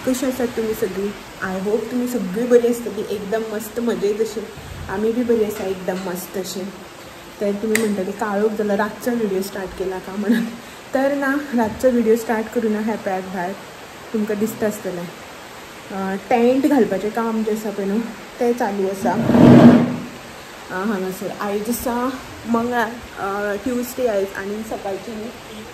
कशी आसात तुम्ही सगळी? आय होप तुम्ही सगळी बरी आसतली, एकदम मस्त मजेत अशी. आम्ही बी बरी आसा एकदम मस्त अशी. तर तुम्ही म्हणटली काळोख जालो, रातचो व्हिडिओ स्टार्ट केला का म्हणून. तर ना रातचो व्हिडिओ स्टार्ट करून ना ह्या पळयात भायर तुमकां दिसता आसतलें टेंट घालपाचें काम जें आसा पळय न्हू तें चालू आसा हांगासर. आयज आसा मंगळार, ट्यूजडे आयज, आनी सकाळची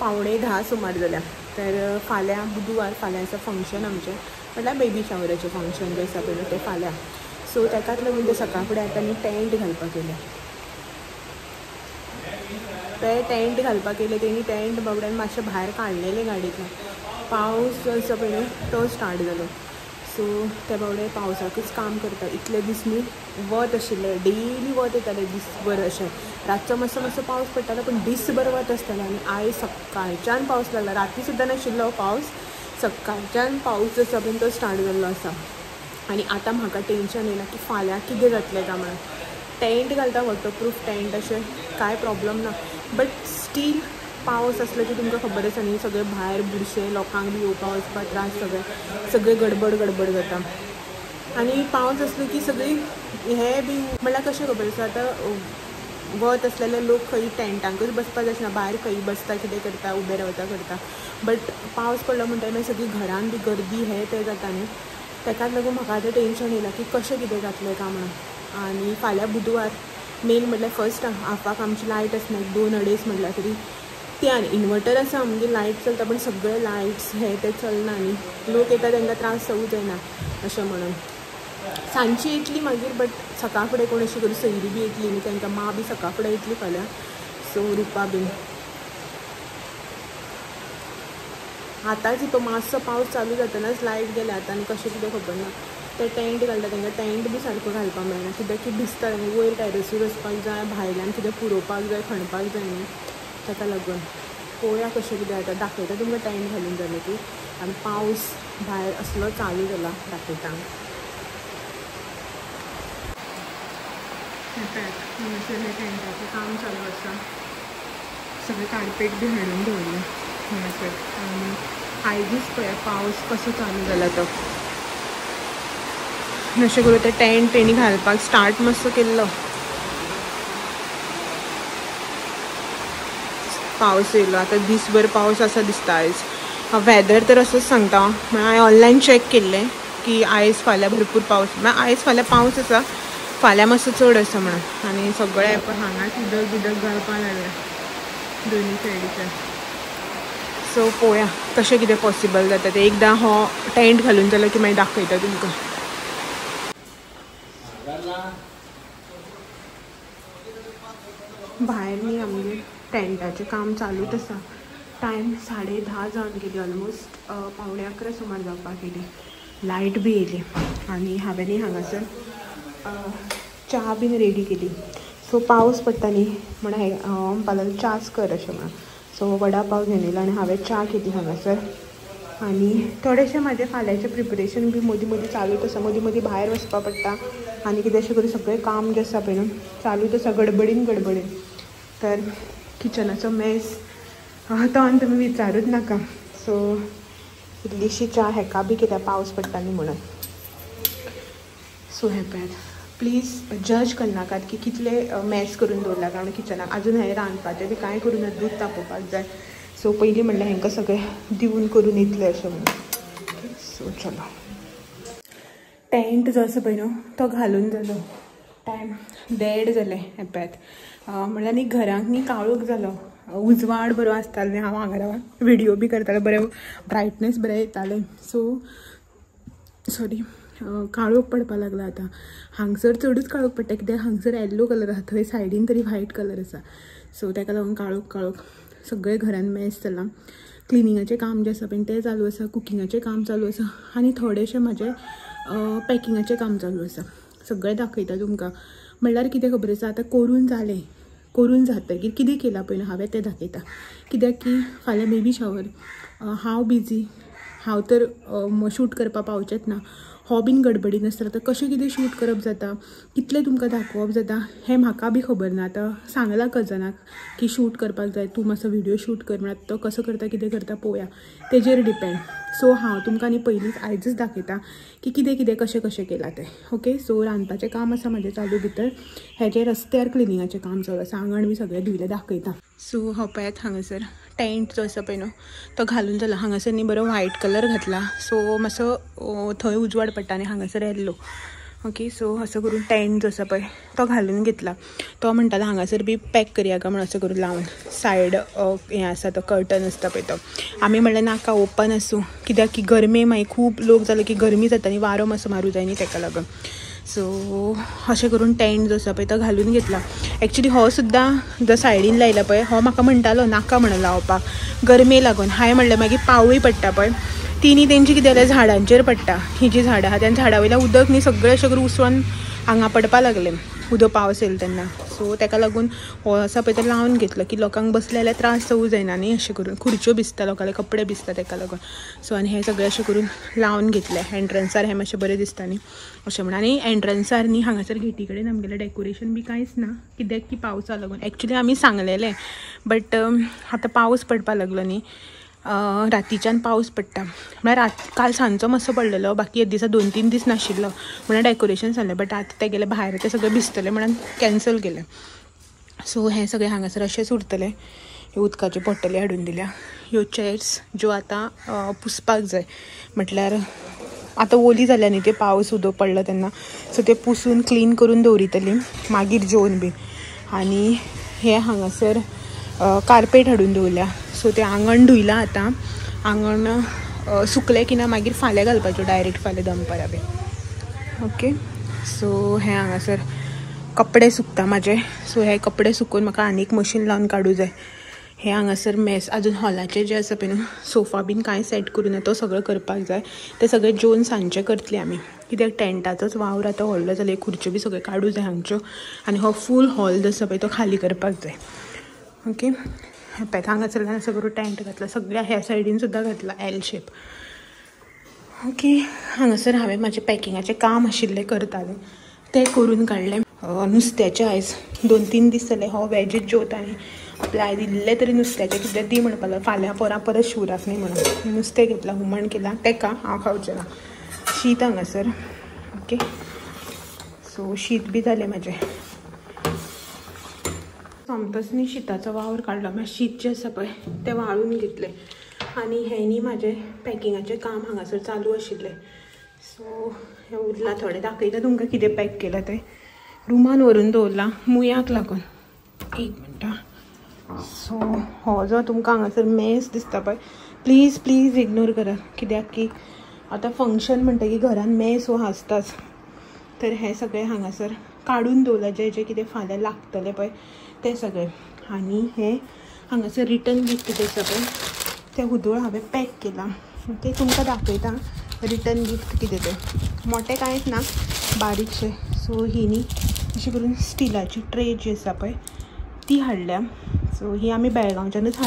9:45 सुमार जाल्या. तर फाल्यां बुधवार, फाल्यां आसा फंक्शन आमचें, म्हटल्यार बेबी शावराचें फंक्शन जें आसा पळय तें फाल्यां. सो ताकाच लागून ते सकाळ फुडें आतां टेंट घालपाक येयलें. ते टेंट घालपाक येयले तेणी टेंट बाबड्यान मातशें भायर काडलेलें गाडयेंतल्यान. पावस जो आसा पळय न्हू तो स्टार्ट जालो. सो ते बाबडे पावसाकूच काम करता. इतले दीस न्ही वत आशिल्लें, डेली वत येतालें दीसभर अशें. रातचो मातसो मातसो पावस पडटालो पूण दीसभर वत आसतालें. आनी आयज सकाळच्यान पावस लागला. राती सुद्दां नाशिल्लो पावस, सकाळच्यान पावस जो आसा पळय तो स्टार्ट जाल्लो आसा. आनी आतां म्हाका टेंशन येयलां की फाल्यां कितें जातलें काय म्हणून. टेंट घालता, वॉटरप्रूफ टेंट, अशें कांय प्रॉब्लम ना. बट स्टील पावस आसलो की तुमकां खबर आसा न्ही सगळे भायर बुरशे, लोकांक बी येवपा वचपाक त्रास, सगळे गडबड जाता. आनी पावस आसलो की सगळी हे बी म्हणल्यार कशें खबर आसा आतां वत आसलेले लोक खंय टेंटांकूच बसपाक जायना, भायर खंय बसता, कितें करता, उबें रावता करता. बट पावस पडलो म्हणटा मागीर सगळी घरान बी गर्दी हे ते जाता न्ही. ताकाच लागून म्हाका आतां टेंशन येयलां की कशें कितें जातलें काय म्हणून. आनी फाल्यां बुधवार मेन म्हणल्यार फर्स्ट हाफाक आमची लायट आसना, 2-2:30 म्हणल्यार तरी त्यान इन्वर्टर आसा म्हणजे लायट चलता, पण सगळे लायट्स हे ते चलना न्ही. लोक येता तांकां त्रास जावूं जायना अशें म्हणून. सांजची येतली मागीर, बट सकाळ फुडें कोण अशी करून सयरी बी येतली न्ही, तांकां मां बी सकाळ फुडें येतली फाल्यां. सो रुपा बीन आतांच तो मातसो पावस चालू जातनाच लायट गेल्या आतां. आनी कशें कितें खबर ना. ते टेंट घालता तांकां टेंट बी सारको घालपाक मेळना, कित्याक की भिजता. वयर टॅरसीर वचपाक जाय, भायल्यान कितें पुरोवपाक जाय, खणपाक जाय न्ही, ताका लागून. पळोवया कशें कितें जाता. दाखयता तुमकां टेंट घालून जालें की. आनी पावस भायर असलो चालू जाला दाखयता. हांगासर टेंटाचें काम चालू आसा. सगळें कार्पेट बी हाडून दवरलें हांगासर. आनी आयजूच पळया पावस कसो चालू जाला तो. अशें करून ते टेंट तेणी घालपाक स्टार्ट मातसो केल्लो. पावस येयलो आतां, दीसभर पावस आसा दिसता आयज. वेदर तर असोच सांगता. हांवें ऑनलायन चॅक केल्लें की आयज फाल्यां भरपूर पावस, आयज फाल्यां पावस आसा, फाल्यां मातसो चड आसा म्हणून. आनी सगळे हांगाच उदक घालपाक लागल्या दोनी सायडीच्यान. सो पळोवया कशें कितें पॉसिबल जाता तें. एकदां हो टेंट घालून जालो की मागीर दाखयता तुमकां. भायर न्ही आमगे टेंटाचें काम चालूच आसा. टायम 10:30 जावन गेली, ऑलमोस्ट 11:15 सुमार जावपाक येयली. लायट बी येयली. आनी हांवें न्ही हांगासर च्या बीन रेडी केली. सो पावस पडटा न्ही म्हणून म्हणपाक लागलें च्याच कर अशें म्हणून. सो वडा पाव घेवन येयलो आनी हांवें च्या केली हांगासर. आनी थोडेशें म्हाजें फाल्यांचें प्रिपरेशन बी मदीं मदीं चालूच आसा. मदीं मदीं भायर वचपाक पडटा आनी कितें अशें करून सगळें काम जें आसा पळय न्हू चालूच आसा, गडबडीन. तर किचनाचो मॅस तो आनी तुमी विचारूच नाका. सो इल्लीशी च्या हेका बी कित्याक पावस पडटा न्ही म्हणून. सो हे पळयात, प्लीज जज करनाकात की कितले मॅस करून दवरला काय म्हणून किचनाक. आजून हें रांदपाचें बी कांय करून ना, दूद तापोवपाक जाय. सो पयलीं म्हणलें हेंकां सगळें दिवन करून येतलें अशें म्हणून. सो चलो, टेंट जो आसा पळय न्हू तो घालून जालो. टायम 1:30 जालें हे पळयात. म्हणल्यार न्ही घरांक न्ही काळोख जालो, उजवाड बरो आसतालो न्ही. हांव हांगा रावन व्हिडिओ बी करतालें, बरें ब्रायटनेस बरें येतालें. सो सॉरी, काळोख पडपाक लागला आतां. हांगसर चडूच काळोख पडटा कित्याक हांगसर येल्लो कलर आसा, थंय सायडीन तरी व्हायट कलर आसा. सो ताका लागून काळोख सगळे घरान मॅस जाला. क्लिनिंगाचें काम जें आसा पळय तें चालू आसा, कुकिंगाचें काम चालू आसा, आनी थोडेशें म्हाजें पॅकिंगाचें काम चालू आसा. सगळें दाखयता तुमकां. म्हणल्यार कितें खबर आसा, आतां करून जातकीर कितें केलां पळय हांवें तें दाखयता. कित्याक की फाल्यां बेबी शावर, हांव बिजी, हांव तर शूट करपाक पावचेंच ना. हो बीन गडबडीन आसता तर कशें कितें शूट करप जाता, कितलें तुमकां दाखोवप जाता हें म्हाका बी खबर ना. आतां सांगलां कजनाक की शूट करपाक जाय, तूं मातसो व्हिडिओ शूट कर म्हणून. तो कसो करता कितें करता पळोवया, तेजेर डिपेंड. सो हांव तुमकां न्ही पयलींच आयजच दाखयता की कितें कितें कशें कशें केलां तें. ओके, सो रांदपाचें काम आसा म्हजें चालू भितर. हेजे रस्त्यार क्लिनिंगाचें काम चालू आसा, आंगण बी सगळें धुयलें दाखयता. सो हो पळयात हांगासर टेंट जो आसा पळय न्हू तो घालून जाला. हांगासर न्ही बरो व्हायट कलर घातला, सो मातसो थंय उजवाड पडटा आनी हांगासर येल्लो. ओके, सो असो करून टेंट जो आसा पळय तो घालून घेतला. तो म्हणटालो हांगासर बी पॅक करया का म्हणून असो करून लावन. सायड हें आसा तो कर्टन आसता पळय तो. आमी म्हणलें नाका ओपन आसूं, कित्याक की गरमे मागीर खूब लोक जाले की गरमी जाता न्ही, वारो मातसो मारूं जाय न्ही ताका लागून. सो अशें करून टेंट जो आसा पळय तो घालून घेतला. एक्चुली हो सुद्दां जो सायडीन लायला पळय हो म्हाका म्हणटालो नाका म्हणून लावपाक गरमे लागून. हांवें म्हणलें मागीर पावूय पडटा पळय ती तेंची कितें जाल्यार झाडांचेर पडटा. ही जी झाडां आहा त्या झाडां वयल्या उदक न्ही सगळें अशें करून उसळून हांगा पडपा लागलें उदक पावस येयले तेन्ना. सो ताका लागून हो आसा पळय तो लावन घेतलो की लोकांक बसले जाल्यार त्रास जावूं जायना न्ही. अशें करून खुर्च्यो भिजता, लोकांले कपडे भिजता ताका लागून. सो आनी हें सगळें अशें करून लावन घेतलें. एंट्रन्सार हें मातशें बरें दिसता न्ही अशें म्हणून. आनी एंट्रन्सार न्ही हांगासर गेटी कडेन आमगेलें डेकोरेशन बी कांयच ना, कित्याक की पावसा लागून. एक्चुली आमी सांगलेलें बट आतां पावस पडपा लागलो न्ही, रातीच्यान पावस पडटा म्हळ्यार काल सांजचो मातसो पडलेलो, बाकी हे दिसा 2-3 दीस नाशिल्लो म्हणून डेकोरेशन जालें. बट आतां ते गेले भायर, ते सगळें भिजतलें म्हणून कॅन्सल केलें. सो हें सगळें हांगासर अशेंच उरतलें. ह्यो उदकाच्यो बॉटली हाडून दिल्या. ह्यो चेअर्स ज्यो आतां पुसपाक जाय, म्हटल्यार आतां ओली जाल्या न्ही, ते पावस उदक पडलो तेन्ना. सो ते पुसून क्लीन करून दवरितलीं मागीर जेवन बी. आनी हे हांगासर कार्पेट हाडून दवरल्या. सो ते आंगण धुयलां आतां. आंगण सुकलें की ना मागीर फाल्यां घालपाच्यो, डायरेक्ट फाल्यां दनपारां बी. ओके, सो हे हांगासर कपडे सुकता म्हाजे. सो हे कपडे सुकून म्हाका आनीक मशीन लावन काडूं जाय. हे हांगासर मेस अजून हॉलाचें जें आसा पळय न्हू सोफा बीन कांय सेट करून तो सगळो करपाक जाय. ते सगळें जेवन सांजचें करतलीं आमी, कित्याक टेंटाचोच वावर आतां व्हडलो जाल्यार खुर्च्यो बी सगळ्यो काडूं जाय हांगच्यो. आनी हो फूल हॉल जो आसा पळय तो खाली करपाक जाय. ओके, पळय हांगासरल्यान असो करून टेंट घातला, सगळ्या ह्या सायडीन सुद्दां घातला एल शेप. ओके, हांगासर हांवें म्हाजें पॅकिंगाचें काम आशिल्लें करतालें तें करून काडलें. नुस्त्याचें आयज 2-3 दीस जाले हो वॅजीच जेवताली. आपल्या आयज इल्लें तरी नुस्त्याचें कितें दी म्हणपाक लागलें, फाल्यां परत शिवराक न्ही म्हणून. नुस्तें घेतलां, हुमण केलां तेका, हांव खावचें ना. शीत हांगासर. ओके, सो शीत बी जालें म्हाजें. सोमतोच न्ही शिताचो वावर काडलो. मागीर शीत जें आसा पळय तें वाळून घेतलें. आनी हें न्ही म्हाजें पॅकिंगाचें काम हांगासर चालू आशिल्लें. सो हें उरलां थोडें, दाखयता तुमकां कितें पॅक केलां तें. रुमान व्हरून दवरलां मुयाक लागून. एक मिनटां. सो हो जो तुमकां हांगासर मेस दिसता पळय प्लीज इग्नोर करात, कित्याक की आतां फंक्शन म्हणटकीर घरान मेस हो आसताच. तर हें सगळें हांगासर काडून दवरलां, जें कितें फाल्यां लागतलें पळय तें सगळें. आनी हें हांगासर रिटर्न गिफ्ट जें आसा पळय तें हुदूळ हांवें पॅक केलां. ओके, तुमकां दाखयता रिटर्न गिफ्ट कितें तें. मोटें कांयच ना, बारीकशें. सो ही न्ही अशी करून स्टिलाची ट्रे जी आसा पळय ती हाडल्या. सो ही आमी बेळगांवच्यानूच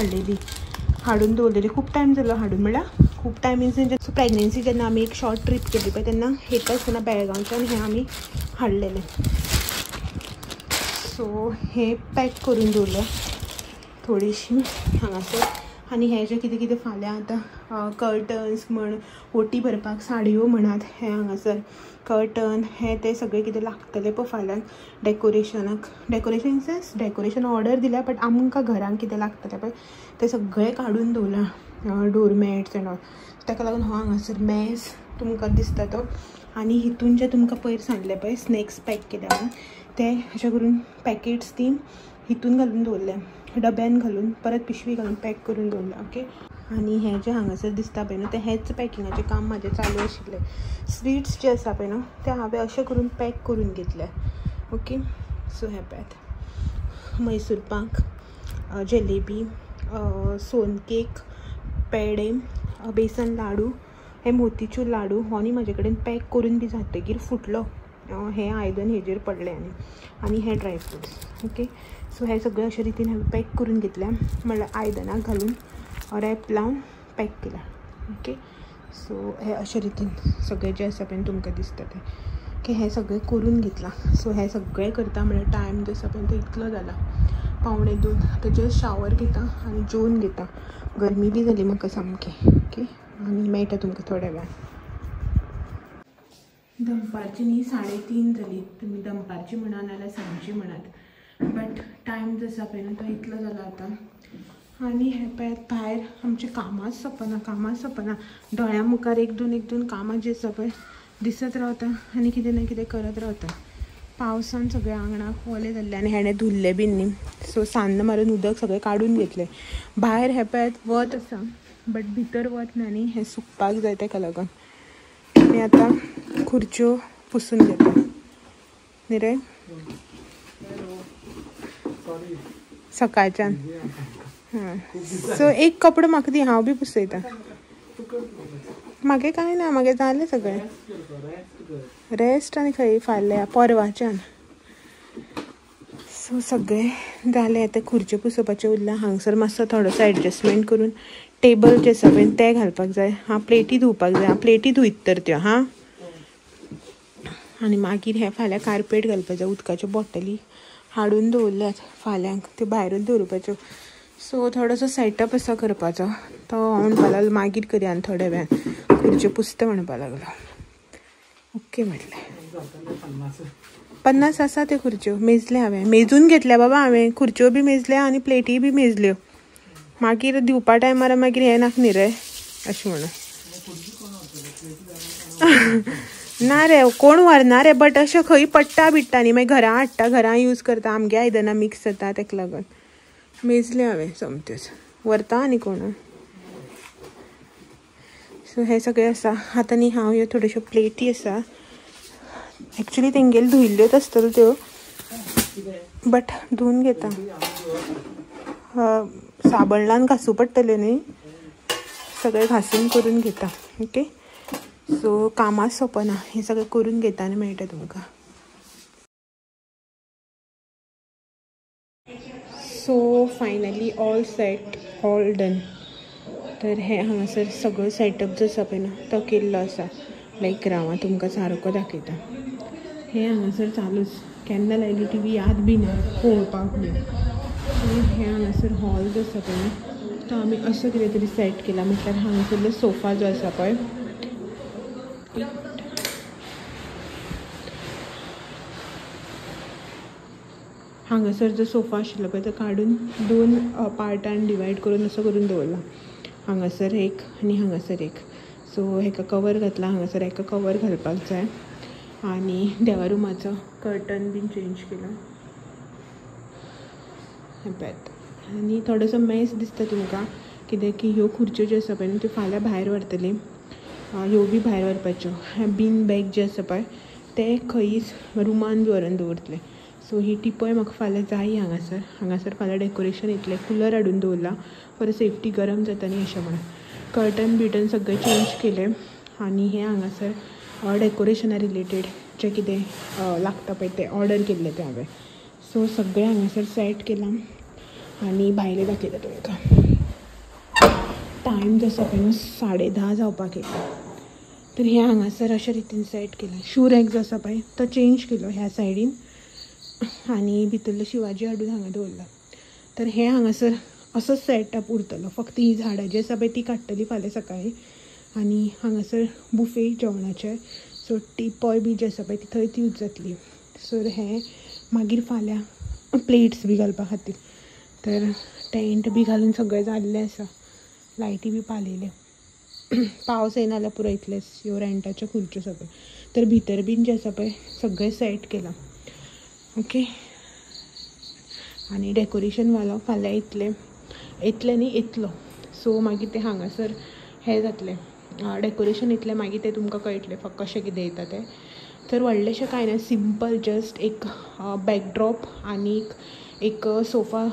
हाडून दवरलेली. खूब टायम जालो हाडून, म्हळ्यार खूब टायम मिन्स सो प्रेग्नन्सी जेन्ना आमी एक शॉर्ट ट्रीप केली पळय तेन्ना हेका आसतना बेळगांवच्यान हें आमी हाडलेलें. सो हे पॅक करून दवरल्या थोडीशी हांगासर. आनी हें जें कितें कितें फाल्यां आतां कर्टन्स म्हण, ओटी भरपाक साडयो म्हणात, हें हांगासर कर्टन हें तें सगळें कितें लागतलें पळय फाल्यां डेकोरेशनाक. डेकोरेशन ऑर्डर दिल्या, बट आमकां घरांक कितें लागतलें पळय तें सगळें काडून दवरलां, डोरमॅट्स एंड ऑल. ताका लागून हो हांगासर मेस तुमकां दिसता तो. आनी हितून जें तुमकां पयर सांगलें पळय स्नॅक्स पॅक केल्या म्हणून, ते अशें करून पॅकेट्स ती हितून घालून दवरल्या, डब्यान घालून परत पिशवी घालून पॅक करून दवरल्या. ओके, आनी हें जें हांगासर दिसता पळय न्हू तें हेंच पॅकिंगाचें काम म्हाजें चालू आशिल्लें. स्वीट्स जे आसा पळय न्हू ते हांवें अशें करून पॅक करून घेतल्या. ओके, सो हे पळयात मैसूर पाक, जलेबी, सोन केक, पेडे, बेसन लाडू, हे मोतीचूर लाडू. हो न्ही म्हाजे कडेन पॅक करून बी जातकीर फुटलो, हें आयदन हेजेर पडलें आनी हे ड्रायफ्रुट्स. ओके, सो हे सगळें अशे रितीन हांवें पॅक करून घेतल्या, म्हणल्यार आयदनाक घालून रॅप लावन पॅक केला. ओके, सो हे अशे रितीन सगळे जे आसा पळय तुमकां दिसता ते की हे सगळें करून घेतलां. सो हे सगळें करता म्हणल्यार टायम जो आसा पळय तो इतलो जाला 1:45. आतां जस्ट शावर घेता आनी जेवन घेता. गरमी बी जाली म्हाका सामकी. ओके, आनी मेळटा तुमकां थोड्या वेळान. दनपारची न्ही 3:30 जाली. तुमी दनपारची म्हणा नाल्यार सांजची म्हणात, बट टायम जो आसा पळय ना तो इतलो जाला आतां. आनी हे पळय भायर आमचें कामांच सोंपना. दोळ्या मुखार एक दोन कामां जी आसा पळय दिसत रावता आनी कितें ना कितें करत रावता. पावसान सगळ्या आंगणाक ओले जाल्ले आनी हेणें धुल्ले बीन न्ही. सो सान्न मारून उदक सगळें काडून घेतलें. भायर हे पळय वत आसा बट भितर वत ना न्ही, हें सुकपाक जाय ताका लागून. आनी आतां खुर्च्यो पुसून घेता न्ही रे सकाळच्यान. सो एक कपडो म्हाका दी, हांव बी पुसयता. म्हागे कांय ना, म्हागे जालें सगळें. रेस्ट आनी खंय फाल्यां परवाच्यान. सो सगळें जालें. आतां खुर्च्यो पुसोवपाचें उरलां. हांगसर मातसो थोडोसो एडजस्टमेंट करून टेबल जे आसा पळय ते घालपाक जाय. प्लेटी धुवपाक जाय. प्लेटी धुयत तर त्यो आनी मागीर हे फाल्यां कार्पेट घालपाचें. उदकाच्यो बॉटली हाडून दवरल्यात फाल्यांक, त्यो भायरूच दवरपाच्यो. सो थोडोसो सेटअप आसा करपाचो, तो म्हणपा लागलो मागीर करया आनी थोड्या वेळान. खुर्च्यो पुसता म्हणपा लागलो. ओके म्हटलें. 50 आसा त्यो खुर्च्यो. मेजले हांवें, मेजून घेतल्या बाबा हांवें. खुर्च्यो बी मेजल्या आनी प्लेटी बी मेजल्यो. मागीर दिवपा टायमार मागीर हें नाक न्ही रे अशें म्हणून. ना रे कोण व्हरना रे, बट अशें खंय पडटा बिडटा न्ही, मागीर घरा हाडटा, घरा यूज करता. आमगे आयदनां मिक्स जाता ताका लागून मेजले हांवें सोमत्योच. व्हरता आनी कोण. सो हे सगळें आसा. आतां न्ही हांव ह्यो थोड्योश्यो प्लेटी आसा, एक्चुली तेंगेल्यो धुयल्ल्योच आसतल्यो त्यो, बट धुवन घेता. साबण लावन घासूं पडटल्यो न्ही, सगळें घासून करून घेता. ओके, सो कामां सोंपना, हें सगळें करून घेता आनी मेळटा तुमकां. So finally all set, all done. तर हे हांगासर सगळो सेटअप जो आसा पळय ना तो केल्लो आसा. लायक रावा तुमकां सारको दाखयता. हे हांगासर चालूच. केन्ना लायली टी व्ही याद बी ना पळोवपाक बी. हे हांगासर हॉल जो आसा पळय ना तो आमी असो कितें तरी सेट केला. म्हटल्यार हांगासरलो सोफा जो आसा पळय, हांगासर जो सोफा आशिल्लो पळय तो काडून 2 पार्टान डिवायड करून असो करून दवरला. हांगासर एक आनी हांगासर एक. सो हेका कवर घातला. हांगासर हेका कवर घालपाक जाय. आनी देवा रुमाचो कर्टन बीन चेंज केला. आनी थोडोसो मेस दिसता तुमकां, कित्याक की ह्यो खुर्च्यो ज्यो आसा पळय त्यो फाल्यां भायर व्हरतली. ह्यो बी भायर व्हरपाच्यो. बीन बॅग जे आसा पळय ते खंयच रुमान बी व्हरून दवरतले. सो ही टिपय म्हाका फाल्यां जाय हांगासर फाल्यां डेकोरेशन येतलें. कूलर हाडून दवरला फॉर सेफ्टी, गरम जाता न्ही अशें म्हणून. कर्टन बिटन सगळें चेंज केलें. आनी हें हांगासर डेकोरेशना रिलेटेड जें कितें लागता पळय तें ऑर्डर केल्लें तें हांवें. सो सगळें हांगासर सेट केलां आनी भायलें दाखयता तुमकां. टायम जो आसा पळय 10:30 जावपाक येता. तर हें हांगासर अशे रितीन सेट केलां. शू रॅक जो आसा पळय तो चेंज केलो ह्या सायडीन आनी भितरलो शिवाजी हाडून हांगा दवरला. तर हें हांगासर असो सेटअप उरतलो. फक्त ही झाडां जी आसा पळय ती काडटली फाल्यां सकाळीं. आनी हांगासर बुफे जेवणाचें. सो टिपॉय बी जी आसा पळय ती थंयच यूज जातली. सो हें मागीर फाल्यां प्लेट्स बी घालपा खातीर. तर टेंट बी घालून सगळें जाल्लें आसा. लायटी बी पालयल्यो. पावस येना जाल्यार पुरो इतलेंच. ह्यो रेंटाच्यो खुर्च्यो सगळ्यो. तर भितर बीन जें आसा पळय सगळें सेट केलां. ओके, आनी डेकोरेशन वालो फाल्यां येतलें न्ही येतलो. सो मागीर तें हांगासर हें जातलें डेकोरेशन येतलें. मागीर तें तुमकां कळटलें कशें कितें येता तें. तर व्हडलेशें कांय ना, सिंपल जस्ट एक बॅकड्रॉप आनी एक सोफा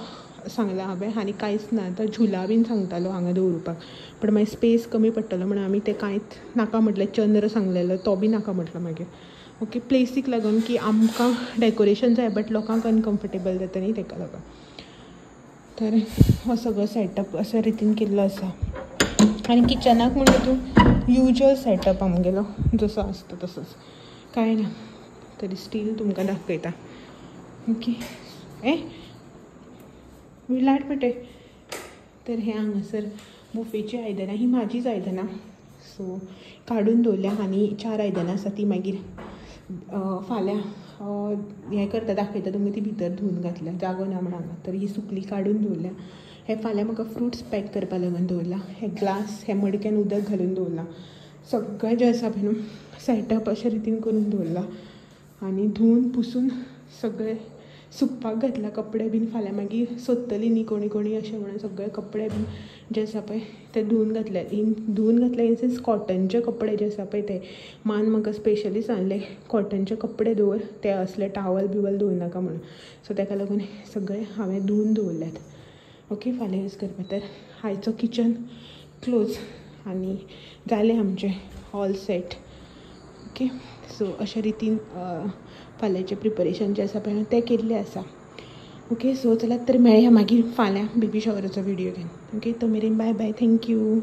सांगला हांवें आनी कांयच ना. तो झुला बीन सांगतालो हांगा दवरपाक, पण मागीर स्पेस कमी पडटलो म्हणून आमी तें कांयच नाका म्हटलें. चंद्र सांगलेलो तो बी नाका म्हटलो मागीर. ओके, प्लेसीक लागून की आमकां डेकोरेशन जाय बट लोकांक अनकम्फर्टेबल जाता न्ही ताका लागून. तर हो सगळो सेटअप अशा रितीन केल्लो आसा. आनी किचनाक म्हणटा तूं युजल सेटअप आमगेलो जसो आसता तसोच कांय ना तरी स्टील तुमकां दाखयता ओके लायट पेटय तर हे हांगासर बुफेची आयदनां ही म्हाजीच आयदनां सो काडून दवरल्या आनी 4 आयदनां आसा ती मागीर फाल्यां हें करता दाखयता तुमी ती भितर धुवन घातल्या जागो ना म्हण हांगा तर ही सुकली काडून दवरल्या हे फाल्यां म्हाका फ्रुट्स पॅक करपा लागून दवरला हे ग्लास हे मडक्यान उदक घालून दवरला सगळें जें आसा पळय न्हू सेटअप अशे रितीन करून दवरला आनी धुवन पुसून सगळे सुकपाक घातला कपडे बीन फाल्यां मागीर सोदतली न्ही कोणी कोणी अशें म्हणून सगळे कपडे बीन जे आसा पळय ते धुवन घातले इन सेन्स कॉटनचे कपडे जे आसा पळय ते मान म्हाका स्पेशली सांगले कॉटनचे कपडे दवर ते असले टावल बिवल दवरनाका म्हणून सो ताका लागून सगळे हांवें धुवन दवरल्यात ओके फाल्यां यूज करपा तर आयचो किचन क्लोज आनी जालें आमचें ऑल सेट ओके सो अशे रितीन फाल्यांचें प्रिपरेशन जें आसा पळय तें केल्लें आसा ओके सो चलात तर मेळया मागीर फाल्यां बेबी शॉवराचो व्हिडियो घेवन ओके तो मेरेन बाय बाय थँक्यू